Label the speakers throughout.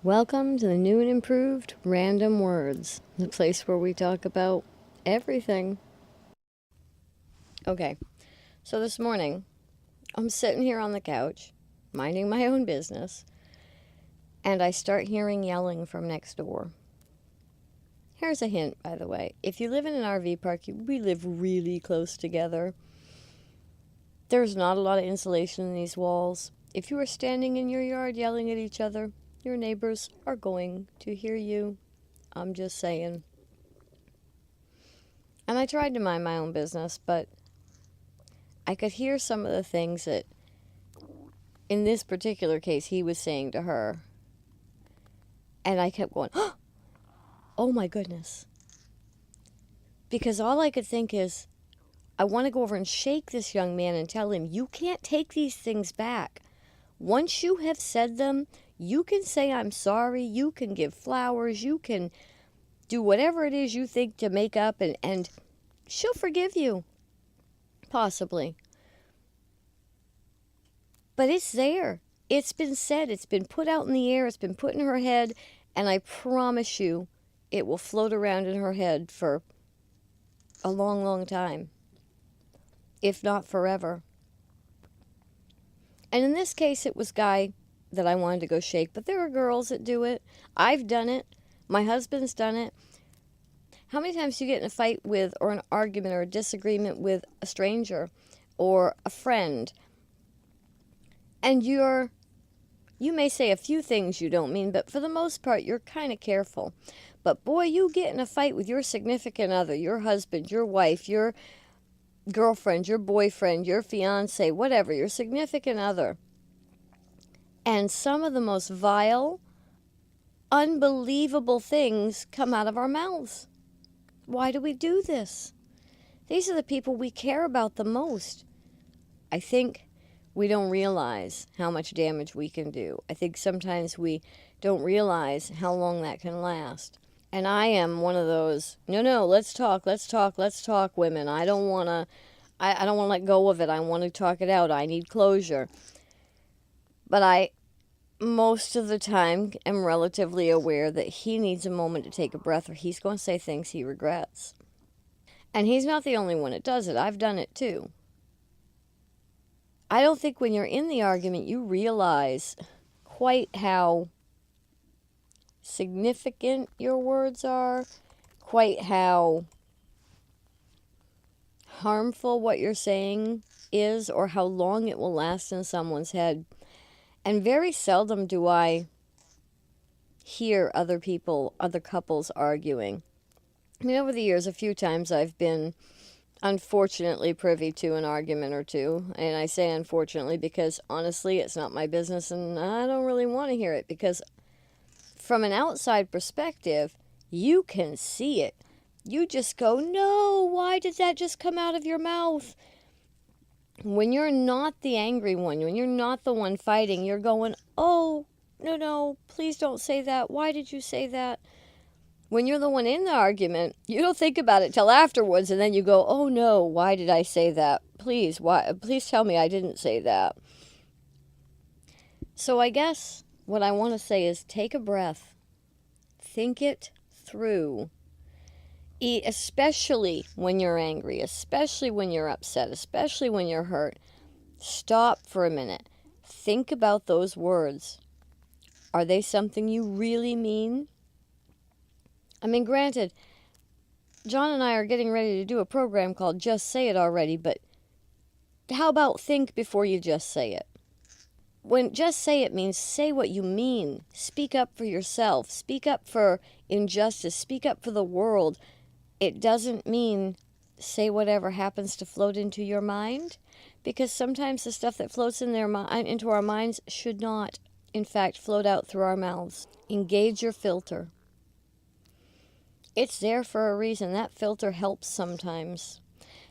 Speaker 1: Welcome to the new and improved Random Words, the place where we talk about everything. Okay, so this morning, I'm sitting here on the couch, minding my own business, and I start hearing yelling from next door. Here's a hint, by the way. If you live in an RV park, we live really close together. There's not a lot of insulation in these walls. If you are standing in your yard yelling at each other, your neighbors are going to hear you. I'm just saying. And I tried to mind my own business, but I could hear some of the things that, in this particular case, he was saying to her. And I kept going, oh my goodness. Because all I could think is, I want to go over and shake this young man and tell him, you can't take these things back. Once you have said them, you can say, I'm sorry, you can give flowers, you can do whatever it is you think to make up, and she'll forgive you. Possibly. But it's there. It's been said. It's been put out in the air. It's been put in her head. And I promise you, it will float around in her head for a long, long time. If not forever. And in this case, it was Guy that I wanted to go shake. But there are girls that do it. I've done it. My husband's done it. How many times do you get in a fight with, or an argument, or a disagreement with a stranger or a friend? And you may say a few things you don't mean, but for the most part, you're kind of careful. But boy, you get in a fight with your significant other, your husband, your wife, your girlfriend, your boyfriend, your fiance, whatever, your significant other. And some of the most vile, unbelievable things come out of our mouths. Why do we do this? These are the people we care about the most. I think we don't realize how much damage we can do. I think sometimes we don't realize how long that can last. And I am one of those, no, let's talk women. I don't want to let go of it. I want to talk it out. I need closure. But I, most of the time, am relatively aware that he needs a moment to take a breath, or he's going to say things he regrets. And he's not the only one that does it. I've done it too. I don't think when you're in the argument you realize quite how significant your words are, quite how harmful what you're saying is, or how long it will last in someone's head. And very seldom do I hear other couples arguing. I mean, over the years, a few times I've been unfortunately privy to an argument or two. And I say unfortunately because honestly, it's not my business and I don't really want to hear it, because from an outside perspective, you can see it. You just go, no, why did that just come out of your mouth? When you're not the angry one, when you're not the one fighting, you're going, oh, no, please don't say that. Why did you say that? When you're the one in the argument, you don't think about it till afterwards, and then you go, oh no, why did I say that? Please tell me I didn't say that. So I guess what I want to say is take a breath. Think it through. Especially when you're angry, especially when you're upset, especially when you're hurt. Stop for a minute. Think about those words. Are they something you really mean? I mean, granted, John and I are getting ready to do a program called Just Say It Already, but how about think before you just say it? When just say it means say what you mean. Speak up for yourself. Speak up for injustice. Speak up for the world. It doesn't mean say whatever happens to float into your mind, because sometimes the stuff that floats into our minds should not, in fact, float out through our mouths. Engage your filter. It's there for a reason. That filter helps sometimes.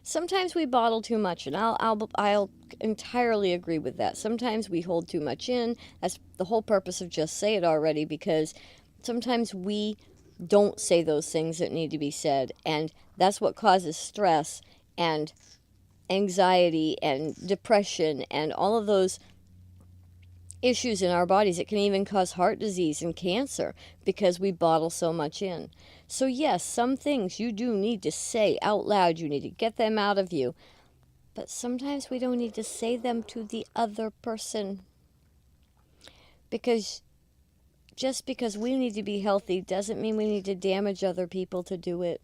Speaker 1: Sometimes we bottle too much, and I'll entirely agree with that. Sometimes we hold too much in. That's the whole purpose of Just Say It Already, because sometimes we don't say those things that need to be said, and that's what causes stress and anxiety and depression and all of those issues in our bodies. It can even cause heart disease and cancer because we bottle so much in. So yes, some things you do need to say out loud. You need to get them out of you. But sometimes we don't need to say them to the other person. Because just because we need to be healthy doesn't mean we need to damage other people to do it.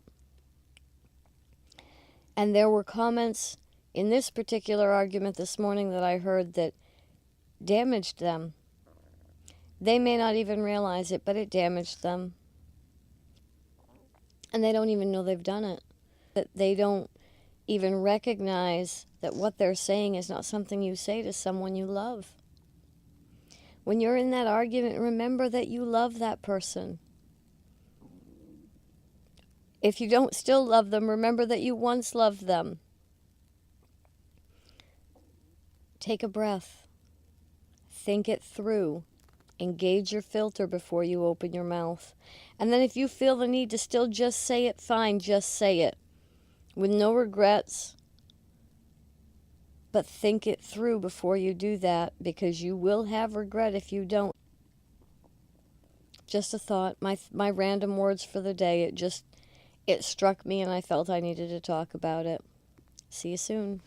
Speaker 1: And there were comments in this particular argument this morning that I heard that damaged them. They may not even realize it, but it damaged them. And they don't even know they've done it. That they don't even recognize that what they're saying is not something you say to someone you love. When you're in that argument, remember that you love that person. If you don't still love them, remember that you once loved them. Take a breath. Think it through. Engage your filter before you open your mouth. And then if you feel the need to still just say it, fine, just say it. With no regrets. But think it through before you do that, because you will have regret if you don't. Just a thought. My random words for the day. It struck me and I felt I needed to talk about it. See you soon.